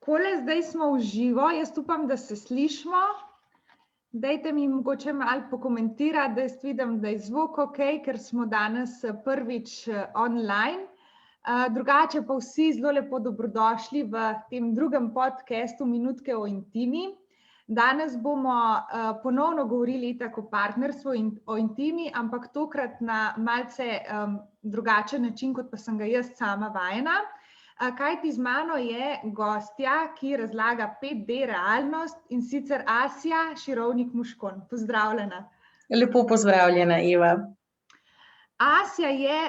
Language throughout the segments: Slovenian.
Takole, zdaj smo v živo, jaz upam, da se slišimo. Dajte mi mogoče malo pokomentirati, da jaz vidim, da je zvok ok, ker smo danes prvič online. Drugače pa vsi zelo lepo dobrodošli v tem drugem podcastu Minutke o intimi. Danes bomo ponovno govorili tako o partnerstvu in o intimi, ampak tokrat na malce drugačen način, kot pa sem ga jaz sama vajena. Kajti z mano je gostja, ki razlaga 5D realnost, in sicer Asja Širovnik-Muškon. Pozdravljena. Lepo pozdravljena, Eva. Asja je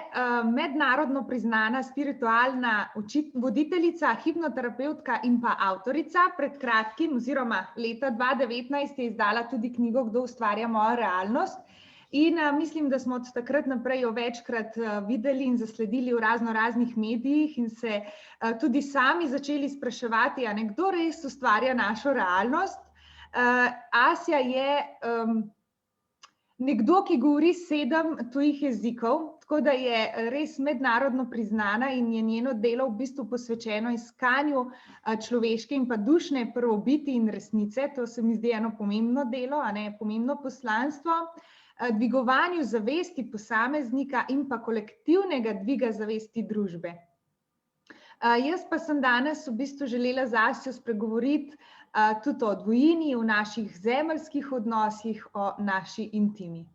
mednarodno priznana spiritualna voditeljica, hipnoterapevtka in pa avtorica. Pred kratkim oziroma leta 2019 je izdala tudi knjigo Kdo ustvarja mojo realnost. In mislim, da smo od takrat naprej jo večkrat videli in zasledili v raznih medijih in se tudi sami začeli spraševati, kdo res ustvarja našo realnost. Asja je nekdo, ki govori 7 tujih jezikov, tako da je res mednarodno priznana in je njeno delo v bistvu posvečeno iskanju človeške in pa dušne prvobiti in resnice. To se mi zdi eno pomembno delo, pomembno poslanstvo. Dvigovanju zavesti posameznika in pa kolektivnega dviga zavesti družbe. Jaz pa sem danes v bistvu želela z Asjo spregovoriti tudi o dvojini, o naših zemeljskih odnosih, o naši intimi.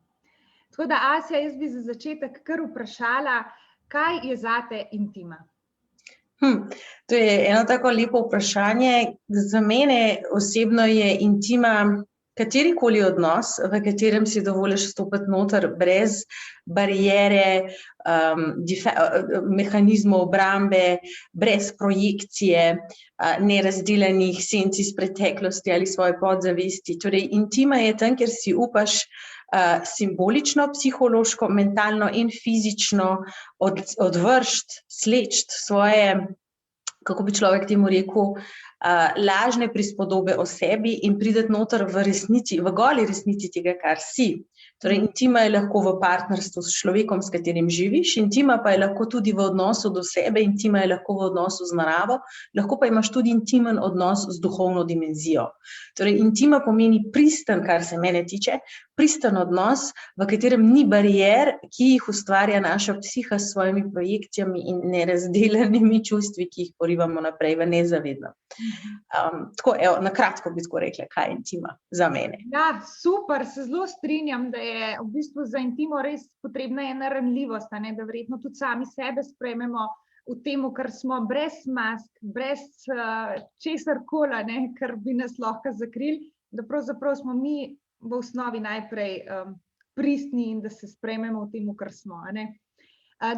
Tako da, Asja, jaz bi za začetek kar vprašala, kaj je zate intima? To je eno tako lepo vprašanje. Za mene osebno je intima katerikoli odnos, v katerem si dovoliš stopiti noter brez bariere, mehanizmov obrambe, brez projekcije, nerazdeljenih senc iz preteklosti ali svoje podzavesti. Torej, intima je tam, kjer si upaš simbolično, psihološko, mentalno in fizično odvršiti, sleči svoje, kako bi človek temu rekel, lažne prispodobe o sebi in priti noter v resnici, v goli resnici tega, kar si. Torej, intima je lahko v partnerstvu s človekom, s katerim živiš, intima pa je lahko tudi v odnosu do sebe, intima je lahko v odnosu z naravo, lahko pa imaš tudi intimen odnos z duhovno dimenzijo. Torej, intima pomeni pristen, kar se mene tiče, pristen odnos, v katerem ni barier, ki jih ustvarja naša psiha s svojimi projekcijami in nerazdeljenimi čustvi, ki jih porivamo naprej v nezavedno. Tako, evo, na kratko bi tako rekla, kaj je intima za mene. Ja, super, se zelo strinjam, da je v bistvu za intimo res potrebna ena ranljivost, da verjetno tudi sami sebe sprejmemo v temu, kar smo, brez mask, brez česarkoli, kar bi nas lahko zakrili, da pravzaprav smo mi v osnovi najprej pristni in da se sprejmemo v temu, kar smo.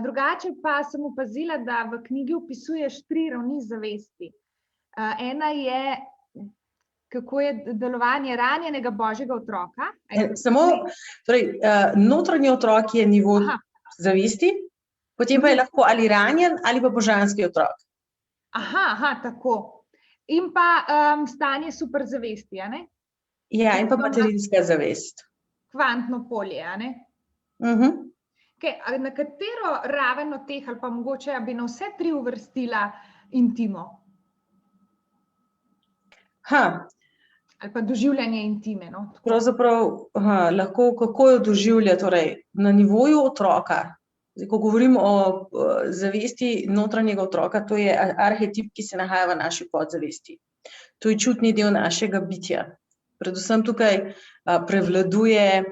Drugače pa sem opazila, da v knjigi opisuješ 3 ravni zavesti. Ena je, kako je delovanje ranjenega božjega otroka. Torej, notranji otrok je nivo zavesti, potem pa je lahko ali ranjen ali pa božanski otrok. Tako. In pa stanje superzavesti, Ja, in pa materinska zavest. Kvantno polje, Na katero raven od teh, ali pa mogoče bi na vse 3 uvrstila intimo? Ali pa doživljanje intime, Pravzaprav, lahko, kako jo doživlja, torej, na nivoju otroka. Zdaj, ko govorimo o zavesti notranjega otroka, to je arhetip, ki se nahaja v naši podzavesti. To je čutni del našega bitja. Predvsem tukaj prevladuje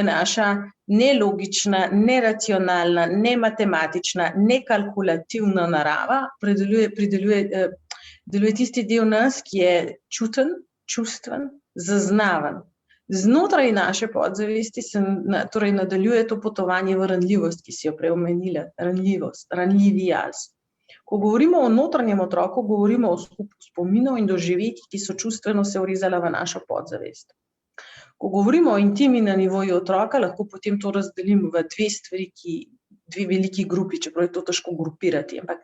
naša nelogična, neracionalna, nematematična, nekalkulativna narava, deluje tisti del nas, ki je čuten, čustven, zaznaven. Znotraj naše podzavesti se torej nadaljuje to potovanje v ranljivost, ki si jo prej omenila, ranljivost, ranljivi jaz. Ko govorimo o notranjem otroku, govorimo o skupu spominov in doživetij, ki so čustveno se vrezala v našo podzavest. Ko govorimo o intimi na nivoju otroka, lahko potem to razdelim v 2 stvari, 2 veliki grupi, čeprav je to težko grupirati. Ampak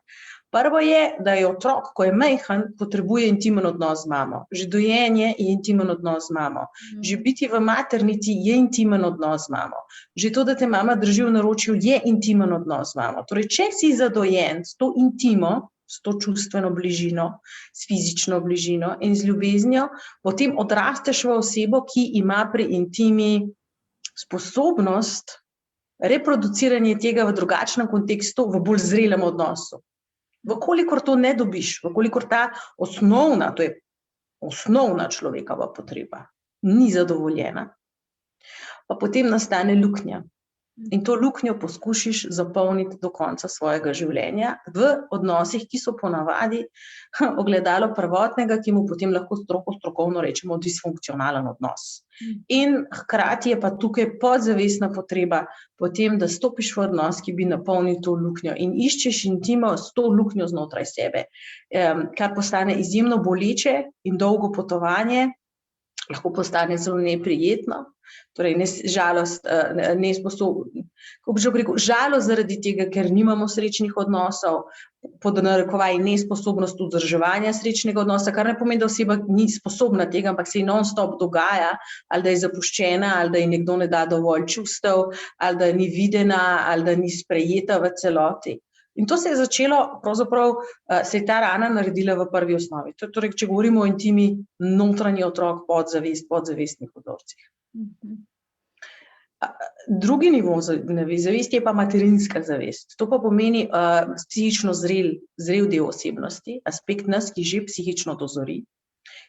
Prvo je, da je otrok, ko je majhen, potrebuje intimen odnos z mamo. Že dojenje je intimen odnos z mamo. Že biti v maternici je intimen odnos z mamo. Že to, da te mama drži v naročju, je intimen odnos z mamo. Torej, če si zadojen s to intimo, s to čustveno bližino, s fizično bližino in z ljubeznijo, potem odrasteš v osebo, ki ima pri intimi sposobnost reproduciranja tega v drugačnem kontekstu, v bolj zrelem odnosu. Vkolikor to ne dobiš, vkolikor ta osnovna, to je osnovna človekova potreba, ni zadovoljena, pa potem nastane luknja. In to luknjo poskušiš zapolniti do konca svojega življenja v odnosih, ki so ponavadi ogledalo prvotnega, ki mu potem lahko strokovno rečemo disfunkcionalen odnos. In hkrati je pa tukaj podzavestna potreba potem, da stopiš v odnos, ki bi napolnil to luknjo in iščeš intimo s to luknjo znotraj sebe, kar postane izjemno boleče in dolgo potovanje, lahko postane zelo neprijetno. Torej, žalost zaradi tega, ker nimamo srečnih odnosov, pod narekovaji nesposobnost vzdrževanja srečnega odnosa, kar ne pomeni, da oseba ni sposobna tega, ampak se ji non-stop dogaja, ali da je zapuščena, ali da ji nekdo ne da dovolj čustev, ali da ni videna, ali da ni sprejeta v celoti. In to se je začelo, pravzaprav se je ta rana naredila v prvi osnovi. Torej, če govorimo o intimi, notranji otrok, podzavestnih vzorcih. Drugi nivo zavesti je pa materinska zavest. To pa pomeni psihično zrel del osebnosti, aspekt nas, ki že psihično dozori,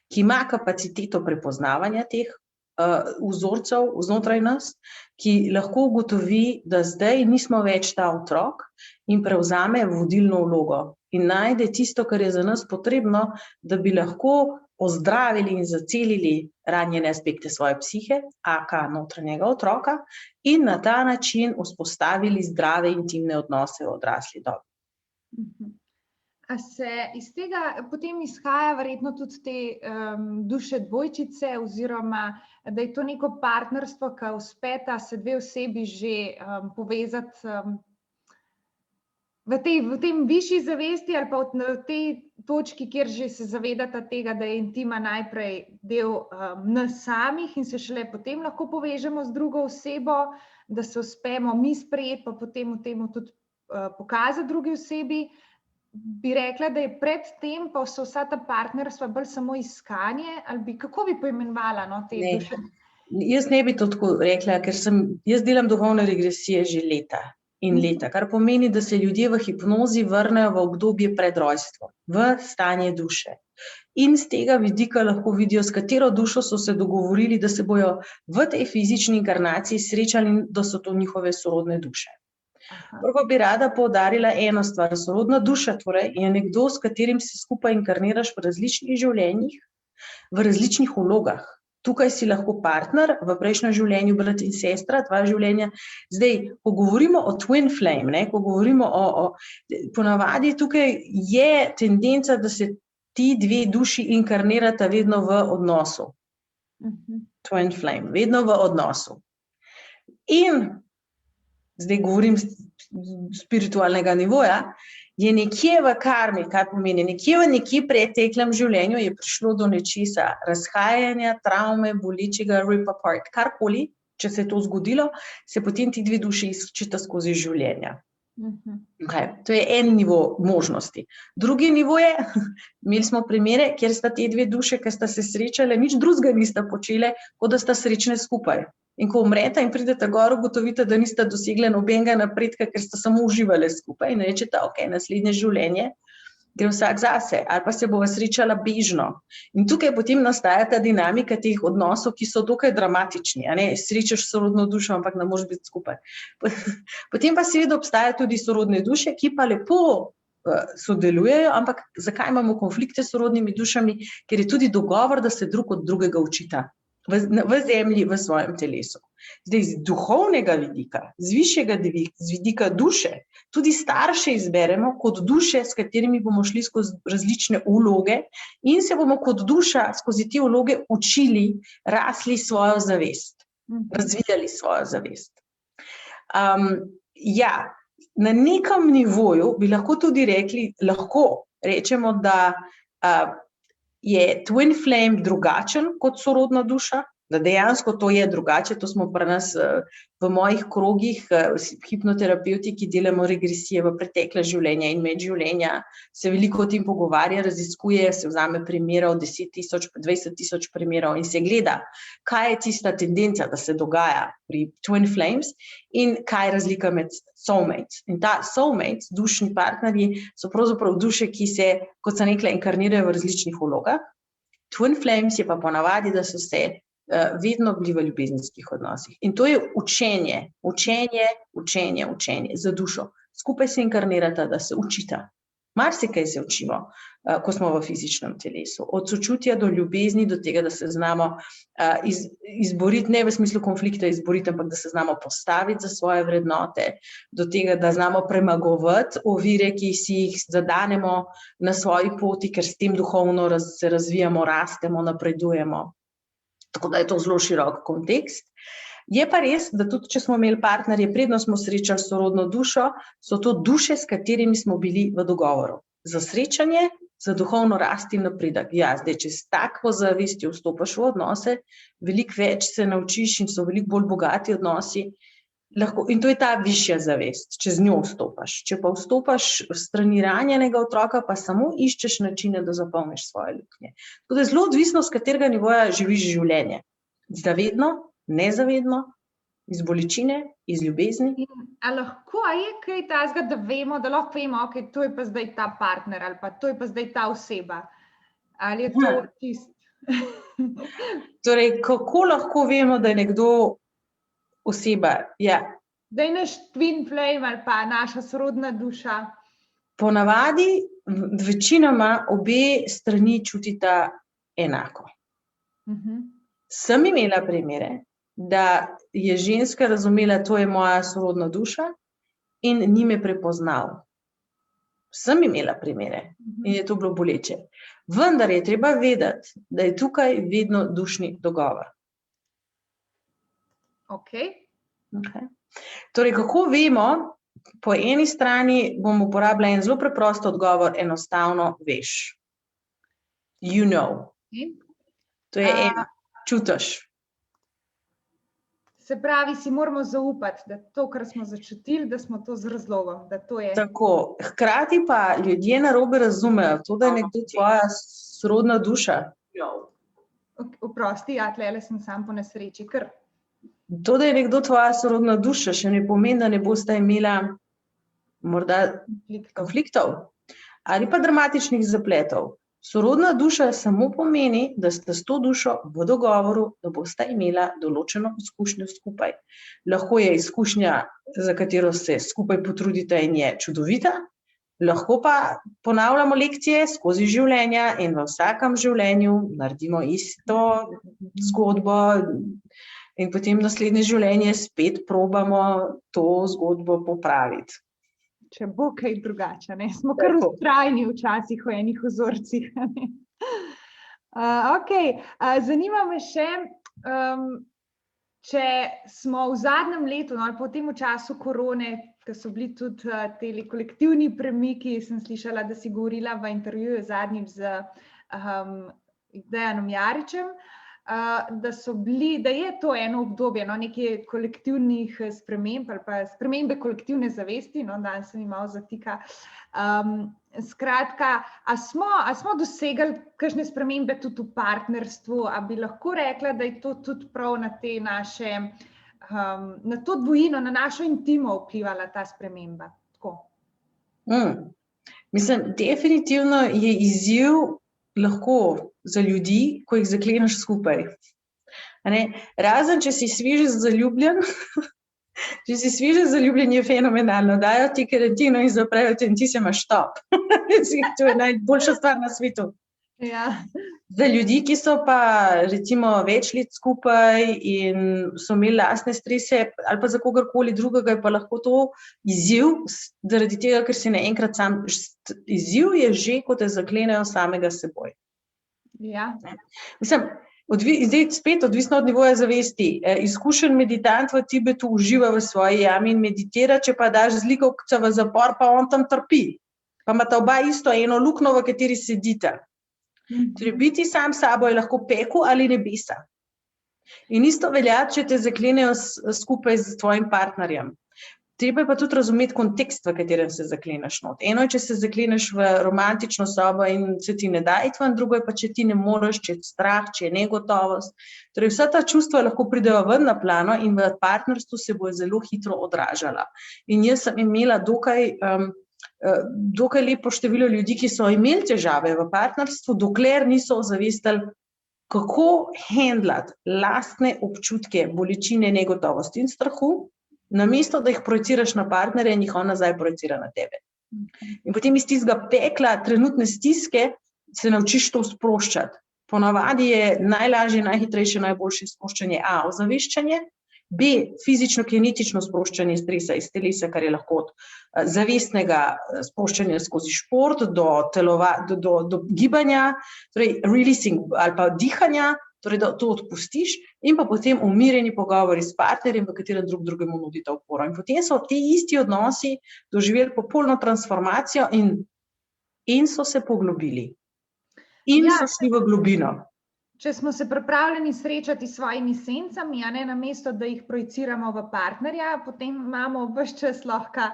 ki ima kapaciteto prepoznavanja teh vzorcev znotraj nas, ki lahko ugotovi, da zdaj nismo več ta otrok in prevzame vodilno vlogo in najde tisto, kar je za nas potrebno, da bi lahko ozdravili in zacelili ranjene aspekte svoje psihe, aka notranjega otroka, in na ta način vzpostavili zdrave intimne odnose v odrasli dobi. A se iz tega potem izhaja verjetno tudi te duše dvojčice, oziroma da je to neko partnerstvo, ki uspeta se dve osebi že povezati v tem višji zavesti ali pa v tej točki, kjer že se zavedata tega, da je intima najprej del nas samih in se šele potem lahko povežemo z drugo osebo, da se uspemo mi sprejeti, pa potem v tem tudi pokazati drugi osebi. Bi rekla, da je pred tem pa so vsa ta partnerstva bolj samo iskanje, ali kako bi poimenovala te duše? Jaz ne bi to tako rekla, ker jaz delam duhovne regresije že leta in leta, kar pomeni, da se ljudje v hipnozi vrnejo v obdobje pred rojstvom, v stanje duše. In z tega vidika lahko vidijo, s katero dušo so se dogovorili, da se bojo v tej fizični inkarnaciji srečali in da so to njihove sorodne duše. Prvo bi rada poudarila eno stvar. Sorodna duša torej je nekdo, s katerim se skupaj inkarniraš v različnih življenjih, v različnih vlogah. Tukaj si lahko partner, v prejšnjem življenju brat in sestra, dva življenja. Zdaj, ko govorimo o twin flame, ko govorimo ponavadi tukaj je tendenca, da se ti dve duši inkarnirata vedno v odnosu. Twin flame, vedno v odnosu. In zdaj govorim spiritualnega nivoja, je nekje v karmi, kaj pomeni, nekje preteklem življenju je prišlo do nečesa, razhajanja, travme, bolečega, rip apart, karkoli, če se je to zgodilo, se potem ti dve duši iščeta skozi življenja. To je en nivo možnosti. Drugi nivo je, imeli smo primere, kjer sta te dve duše, ki sta se srečale, nič drugega nista počele, kot da sta srečne skupaj. In ko umreta in prideta gor, ugotovite, da nista dosegla nobenega napredka, ker sta samo uživale skupaj in rečeta, ok, naslednje življenje gre vsak zase, ali pa se bova srečala bežno. In tukaj potem nastaja ta dinamika teh odnosov, ki so dokaj dramatični, srečaš sorodno dušo, ampak ne moreš biti skupaj. Potem pa seveda obstajajo tudi sorodne duše, ki pa lepo sodelujejo, ampak zakaj imamo konflikte s sorodnimi dušami? Ker je tudi dogovor, da se drug od drugega učita. V zemlji, v svojem telesu. Zdaj, z duhovnega vidika, z višjega vidika duše, tudi starše izberemo kot duše, s katerimi bomo šli skozi različne vloge in se bomo kot duša skozi te vloge učili, rasli svojo zavest, razvijali svojo zavest. na nekem nivoju bi lahko tudi rečemo, da je Twin Flame drugačen kot sorodna duša, da dejansko to je drugače, to smo pri nas v mojih krogih, hipnoterapevti, ki delamo regresije v pretekle življenja in medživljenja, se veliko o tem pogovarja, raziskuje, se vzame primerov, 10,000, 20,000 primerov in se gleda, kaj je tista tendenca, da se dogaja pri Twin Flames in kaj je razlika med soulmates. In ta soulmates, dušni partnerji, so pravzaprav duše, ki se, kot sem rekla, inkarnirajo v različnih vlogah. Twin Flames je pa ponavadi, da so se vedno bili v ljubezenskih odnosih. In to je učenje za dušo. Skupaj se inkarnirata, da se učita. Marsikaj se učimo, ko smo v fizičnem telesu. Od sočutja do ljubezni, do tega, da se znamo izboriti, ne v smislu konflikta izboriti, ampak da se znamo postaviti za svoje vrednote, do tega, da znamo premagovati ovire, ki si jih zadanemo na svoji poti, ker s tem duhovno se razvijamo, rastemo, napredujemo. Tako da je to zelo širok kontekst. Je pa res, da tudi če smo imeli partnerje, predno smo srečali sorodno dušo, so to duše, s katerimi smo bili v dogovoru. Za srečanje, za duhovno rast in napredek. Ja, zdaj, če s takvo zavestjo vstopaš v odnose, veliko več se naučiš in so veliko bolj bogati odnosi. In to je ta višja zavest, če z njo vstopaš. Če pa vstopaš v strani ranjenega otroka, pa samo iščeš načine, da zapolniš svoje luknje. Tako da je zelo odvisno, z katerega nivoja živiš življenje. Zavedno, nezavedno, iz bolečine, iz ljubezni. A lahko je kaj takega, da vemo, da lahko vemo, ok, to je pa zdaj ta partner ali pa to je pa zdaj ta oseba. Ali je to tisto? Torej, kako lahko vemo, da je nekdo oseba, ja. Da je naš twin flame ali pa naša sorodna duša. Ponavadi, večinoma obe strani čutita enako. Sem imela primere, da je ženska razumela, to je moja sorodna duša in ni me prepoznal. Sem imela primere in je to bilo boleče. Vendar je treba vedeti, da je tukaj vedno dušni dogovor. Okay. Torej, kako vemo, po eni strani bom uporabila en zelo preprost odgovor, enostavno veš. You know. To je čutiš. Se pravi, si moramo zaupati, da to, kar smo začutili, da smo to z razlogom, da to je. Tako, hkrati pa ljudje narobe razumejo, to, da je nekdo tvoja sorodna duša. Oprosti, ja, tlele sem sam po nesreči, ker. To, da je nekdo tvoja sorodna duša, še ne pomeni, da ne boste imela morda konfliktov ali pa dramatičnih zapletov. Sorodna duša samo pomeni, da ste s to dušo v dogovoru, da boste imela določeno izkušnjo skupaj. Lahko je izkušnja, za katero se skupaj potrudite in je čudovita, lahko pa ponavljamo lekcije skozi življenja in v vsakem življenju naredimo isto zgodbo. In potem naslednje življenje spet probamo to zgodbo popraviti. Če bo kaj drugače, ne? Smo kar vztrajni včasih v enih vzorcih. Zanima me še, če smo v zadnjem letu, ali po tem času korone, ko so bili tudi teli kolektivni premiki, sem slišala, da si govorila v intervjuju zadnjim z Dejanom Jaričem, da je to eno obdobje, nekaj kolektivnih sprememb ali pa spremembe kolektivne zavesti, danes se mi malo zatika. Skratka, a smo dosegli kakšne spremembe tudi v partnerstvu, a bi lahko rekla, da je to tudi prav na te naše, na to dvojino, na našo intimo vplivala ta sprememba? Tako. Mislim, definitivno je izziv lahko za ljudi, ko jih zakleneš skupaj. Razen, če si sviže zaljubljen, če si sviže zaljubljen, je fenomenalno. Dajo ti karantino in zaprejo te in ti se imaš top. To je najboljša stvar na svetu. Ja. Za ljudi, ki so pa recimo več let skupaj in so imeli lastne strese ali pa za kogarkoli drugega, je pa lahko to izziv, zaradi tega, ker si naenkrat sam. Izziv je že, ko te zaklenejo samega seboj. Ja. Mislim, Zdaj spet odvisno od nivoja zavesti. Izkušen meditant v Tibetu uživa v svoji jami in meditira, če pa daš zlikovca v zapor, pa on tam trpi. Pa imata oba isto eno luknjo, v kateri sedita. Torej, biti sam sabo je lahko pekel ali nebesa. In isto velja, če te zaklenejo skupaj z tvojim partnerjem. Treba je pa tudi razumeti kontekst, v katerem se zakleneš not. Eno je, če se zakleneš v romantično sobo in se ti ne da iti ven, drugo je pa, če ti ne moreš, če je strah, če je negotovost. Torej, vsa ta čustva lahko pridejo ven na plano in v partnerstvu se bojo zelo hitro odražala. In jaz sem imela dokaj lepo število ljudi, ki so imeli težave v partnerstvu, dokler niso ozavestili, kako handlati lastne občutke, bolečine, negotovosti in strahu, namesto da jih projiciraš na partnerja in jih on nazaj projicira na tebe. In potem iz tistega pekla trenutne stiske se naučiš to sproščati. Ponavadi je najlažje, najhitrejše, najboljše sproščanje A, ozaveščanje, B, fizično-kinetično sproščanje stresa iz telesa, kar je lahko od zavestnega sproščanja skozi šport do gibanja, torej releasing ali pa dihanja, torej da to odpustiš, in pa potem umirjeni pogovori s partnerjem, v katerem drug drugemu nudita oporo. In potem so ti isti odnosi doživeli popolno transformacijo in so se poglobili. In so šli v globino. Če smo se pripravljeni srečati s svojimi sencami, a ne namesto, da jih projiciramo v partnerja, potem imamo ves čas lahko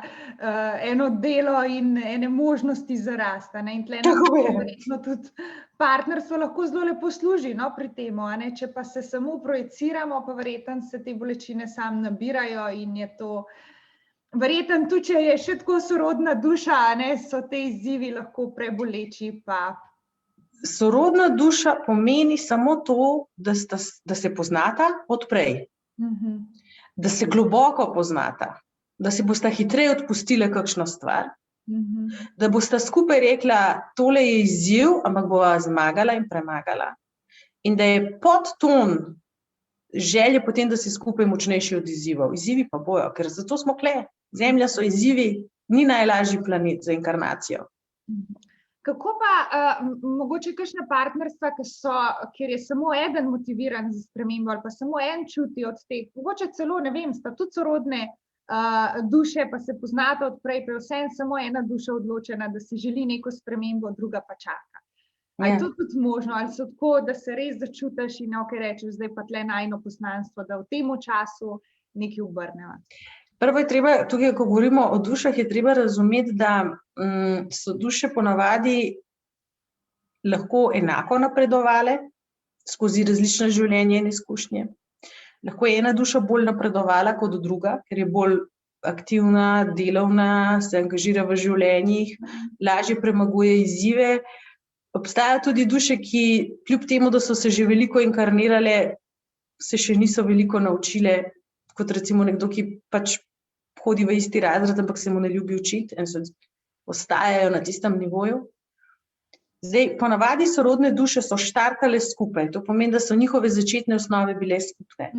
eno delo in ene možnosti za rast. In tle nam tudi partnerstvo lahko zelo lepo služi pri tem. Če pa se samo projiciramo, pa verjetno se te bolečine sam nabirajo in je to verjetno tudi, če je še tako sorodna duša, so te izzivi lahko preboleči pa. Sorodna duša pomeni samo to, da se poznata odprej, da se globoko poznata, da se bosta hitreje odpustila kakšno stvar, da bosta skupaj rekla, tole je izziv, ampak bova zmagala in premagala. In da je podton želje potem, da si skupaj močnejši od izzivov. Izzivi pa bojo, ker zato smo kle. Zemlja so izzivi, ni najlažji planet za inkarnacijo. Kako pa mogoče kakšna partnerstva, kjer je samo eden motiviran za spremembo ali pa samo en čuti od teh, mogoče celo, ne vem, sta tudi sorodne duše, pa se poznata odprej, pa je vseeno samo ena duša odločena, da si želi neko spremembo, druga pa čaka. Ali je to tudi možno, ali so tako, da se res začutiš in rečeš, zdaj pa tle najino poslanstvo, da v tem času nekaj obrneva? Prvo je treba, tukaj, ko govorimo o dušah, je treba razumeti, da so duše ponavadi lahko enako napredovale skozi različne življenje in izkušnje. Lahko je ena duša bolj napredovala kot druga, ker je bolj aktivna, delovna, se angažira v življenjih, lažje premaguje izzive. Obstajajo tudi duše, ki kljub temu, da so se že veliko inkarnirale, se še niso veliko naučile, kot recimo nekdo, ki pač hodi v isti razred, ampak se mu ne ljubi učiti in se ostajajo na tistem nivoju. Zdaj, ponavadi sorodne duše so štartale skupaj, to pomeni, da so njihove začetne osnove bile skupne.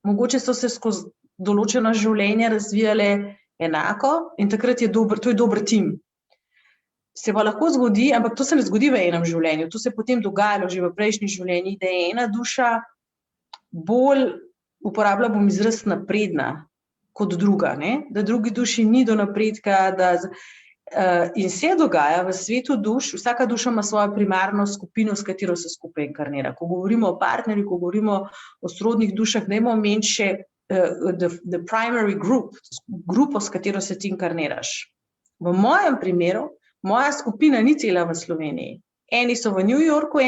Mogoče so se skozi določena življenja razvijale enako in takrat je to je dober tim. Se pa lahko zgodi, ampak to se ne zgodi v enem življenju, to se potem dogajalo že v prejšnjih življenjih, da je ena duša bolj, uporabila bom izraz napredna kot druga, da drugi duši ni do napredka, in se dogaja v svetu duš, vsaka duša ima svojo primarno skupino, s katero se skupaj inkarnira. Ko govorimo o partnerju, ko govorimo o sorodnih dušah, dajmo omeniti še the primary group, grupo, s katero se ti inkarniraš. V mojem primeru, moja skupina ni cela v Sloveniji. Eni so v New Yorku,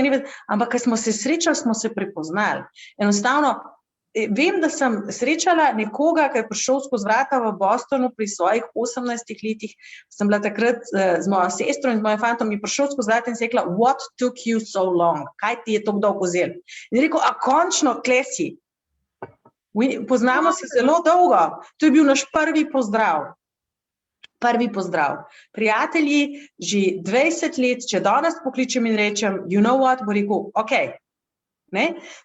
ampak ko smo se srečali, smo se prepoznali. Enostavno, vem, da sem srečala nekoga, ki je prišel skozi vrata v Bostonu pri svojih 18 letih, sem bila takrat z mojo sestro in z mojim fantom, je prišel skozi vrata in se rekla, what took you so long? Kaj ti je tako dolgo vzelo? In je rekel, a končno, kle si. Poznamo se zelo dolgo. To je bil naš prvi pozdrav. Prvi pozdrav. Prijatelji, že 20 let, če danes pokličem in rečem, you know what, bo rekel, ok.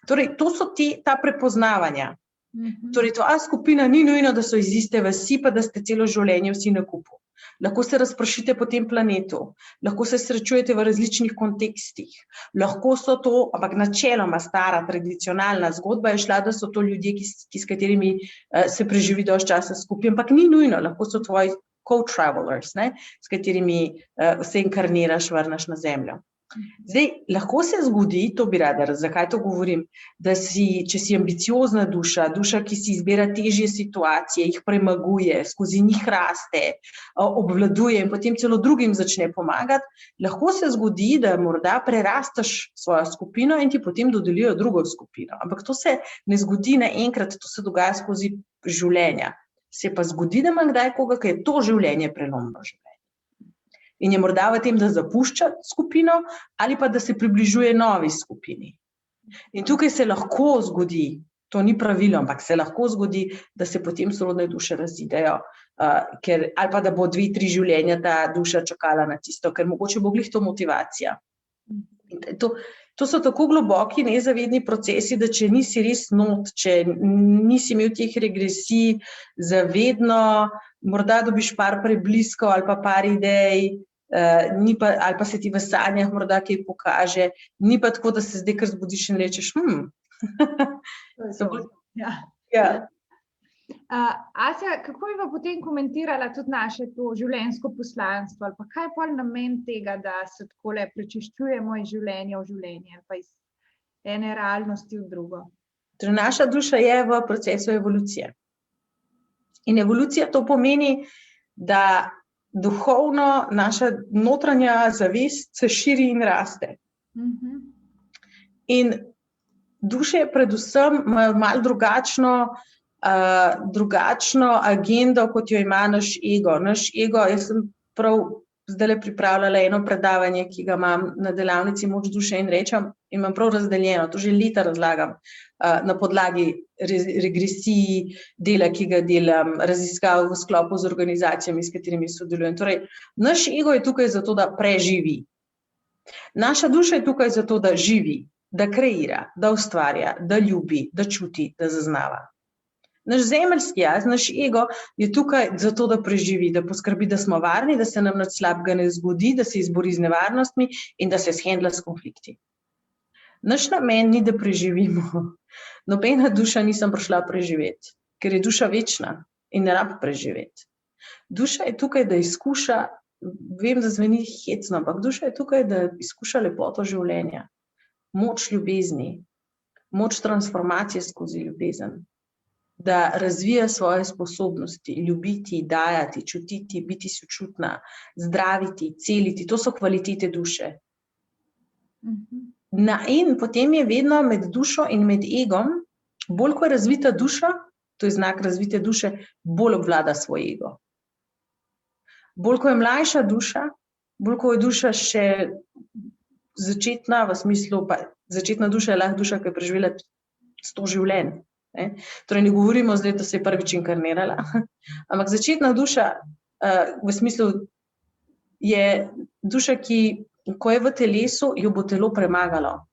Torej, to so ta prepoznavanja. Torej, tvoja skupina ni nujno, da so iz iste vasi, pa da ste celo življenje vsi na kupu. lahko se razpršite po tem planetu, lahko se srečujete v različnih kontekstih, lahko so to, ampak načeloma stara, tradicionalna zgodba je šla, da so to ljudje, s katerimi se preživi dosti časa skupaj, ampak ni nujno, lahko so tvoji co-travelers, s katerimi se inkarniraš, vrneš na zemljo. Zdaj, lahko se zgodi, to bi rada, zakaj to govorim, da če si ambiciozna duša, ki si izbira težje situacije, jih premaguje, skozi njih raste, obvladuje in potem celo drugim začne pomagati, lahko se zgodi, da morda prerastaš svojo skupino in ti potem dodelijo drugo skupino. Ampak to se ne zgodi naenkrat, to se dogaja skozi življenja. Se pa zgodi, da ima kdaj koga, ki je to življenje prelomno življenje. In je morda v tem, da zapušča skupino ali pa da se približuje novi skupini. In tukaj se lahko zgodi, to ni pravilo, ampak se lahko zgodi, da se potem sorodne duše razidejo, ali pa da bo 2-3 življenja ta duša čakala na tisto, ker mogoče bo glih to motivacija. To so tako globoki nezavedni procesi, da če nisi res not, če nisi imel teh regresij zavedno, morda dobiš par prebliskov ali pa par idej, ali pa se ti v sanjah morda kaj pokaže, ni pa tako, da se zdaj kar zbudiš in rečeš, Asja, kako bi pa potem komentirala tudi naše to življenjsko poslanstvo, ali pa kaj je pol namen tega, da se takole prečiščujemo iz življenja v življenje, ali pa iz ene realnosti v drugo? Torej, naša duša je v procesu evolucije. In evolucija to pomeni, da duhovno naša notranja zavest se širi in raste. In duše predvsem imajo malo drugačno agendo, kot jo ima naš ego. Naš ego, jaz sem prav zdajle pripravljala eno predavanje, ki ga imam na delavnici Moč duše in rečem, in imam prav razdeljeno, to že leta razlagam, na podlagi regresij, dela, ki ga delam, raziskav v sklopu z organizacijami, s katerimi sodelujem. Torej, naš ego je tukaj zato, da preživi. Naša duša je tukaj zato, da živi, da kreira, da ustvarja, da ljubi, da čuti, da zaznava. Naš zemeljski jaz, naš ego je tukaj zato, da preživi, da poskrbi, da smo varni, da se nam nič slabega ne zgodi, da se izbori z nevarnostmi in da se shendla s konflikti. Naš namen ni, da preživimo. Nobena duša nisem prišla preživeti, ker je duša večna in ne rabi preživeti. Duša je tukaj, da izkuša, vem, da zveni hecno, ampak duša je tukaj, da izkuša lepoto življenja, moč ljubezni, moč transformacije skozi ljubezen, da razvija svoje sposobnosti, ljubiti, dajati, čutiti, biti sočutna, zdraviti, celiti, to so kvalitete duše. In potem je vedno med dušo in med egom, bolj ko je razvita duša, to je znak razvite duše, bolj obvlada svoj ego. Bolj ko je mlajša duša, bolj ko je duša še začetna, v smislu, začetna duša je lahko duša, ki je preživela 100 življenj. Torej ne govorimo zdaj, da se je prvič inkarnirala, ampak začetna duša v smislu je duša, ki ko je v telesu, jo bo telo premagalo.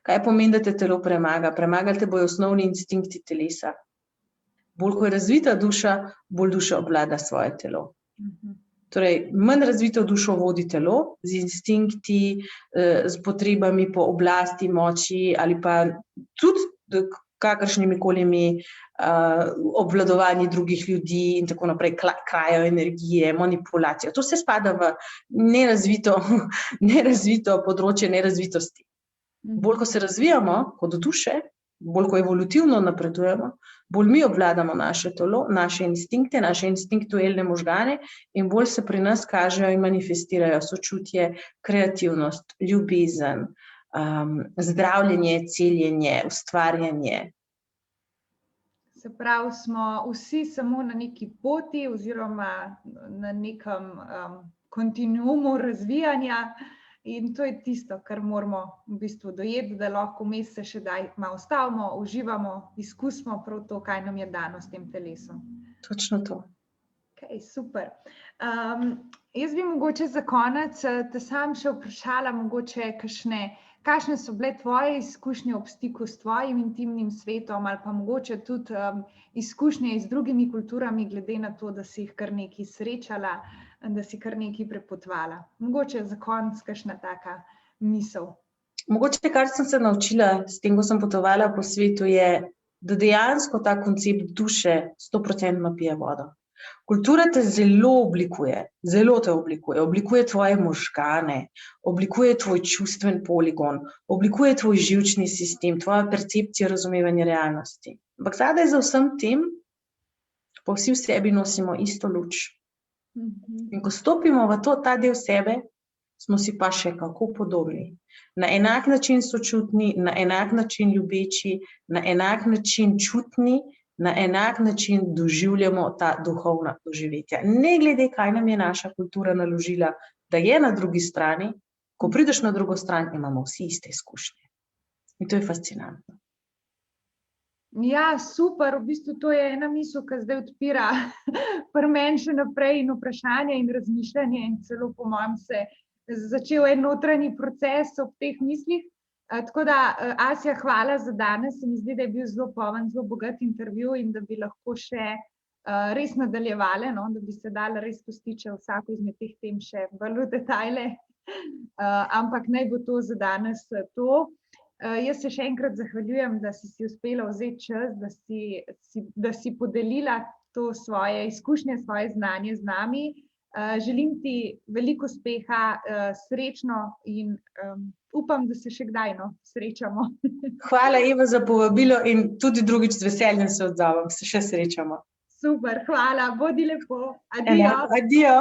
Kaj pomeni, da te telo premaga? Premagali te bojo osnovni instinkti telesa. Bolj ko je razvita duša, bolj duša obvlada svoje telo. Torej, manj razvito dušo vodi telo z instinkti, z potrebami po oblasti, moči ali pa tudi kakršnimi kolimi obvladovanji drugih ljudi in tako naprej, krajo energije, manipulacijo. To se spada v nerazvito področje nerazvitosti. Bolj ko se razvijamo kot duše, bolj ko evolutivno napredujemo, bolj mi obvladamo naše telo, naše instinkte, naše instinktualne možgane in bolj se pri nas kažejo in manifestirajo sočutje, kreativnost, ljubezen, zdravljenje, celjenje, ustvarjanje. Se pravi, smo vsi samo na neki poti oziroma na nekem kontinuumu razvijanja in to je tisto, kar moramo v bistvu dojeti, da lahko vmes se še malo ustavimo, uživamo, izkusimo prav to, kaj nam je dano s tem telesom. Točno to. Okay, super. Jaz bi mogoče za konec te sam še vprašala mogoče kakšne kakšne so bile tvoje izkušnje ob stiku s tvojim intimnim svetom ali pa mogoče tudi izkušnje z drugimi kulturami, glede na to, da si jih kar nekaj srečala, da si kar nekaj prepotovala. Mogoče za konec kakšna taka misel. Mogoče, kar sem se naučila s tem, ko sem potovala po svetu, je, da dejansko ta koncept duše 100% pije vodo. Kultura te zelo te oblikuje tvoje možgane, oblikuje tvoj čustven poligon, oblikuje tvoj živčni sistem, tvoja percepcija razumevanja realnosti. Ampak zadaj za vsem tem, pa vsi v sebi nosimo isto luč. In ko stopimo v ta del sebe, smo si pa še kako podobni. Na enak način sočutni, na enak način ljubeči, na enak način čutni, na enak način doživljamo ta duhovna doživetja. Ne glede, kaj nam je naša kultura naložila, da je na drugi strani, ko prideš na drugo stran, imamo vsi iste izkušnje. In to je fascinantno. Ja, super, v bistvu to je ena misel, ki zdaj odpira pri meni še naprej in vprašanje in razmišljanje in celo po mojem se začel en notranji proces ob teh mislih. Tako da, Asja, hvala za danes. Se mi zdi, da je bil zelo poln, zelo bogat intervju in da bi lahko še res nadaljevali, no? Da bi se dala res spustiti vsako izmed teh tem še bolj v detajle. Ampak naj bo to za danes to. Jaz se še enkrat zahvaljujem, da si uspela vzeti čas, da si podelila to svoje izkušnje, svoje znanje z nami. Želim ti veliko uspeha, srečno in upam, da se še kdaj srečamo. Hvala, Eva, za povabilo in tudi drugič z veseljem se odzovem. Se še srečamo. Super, hvala, bodi lepo. Adijo. Adijo.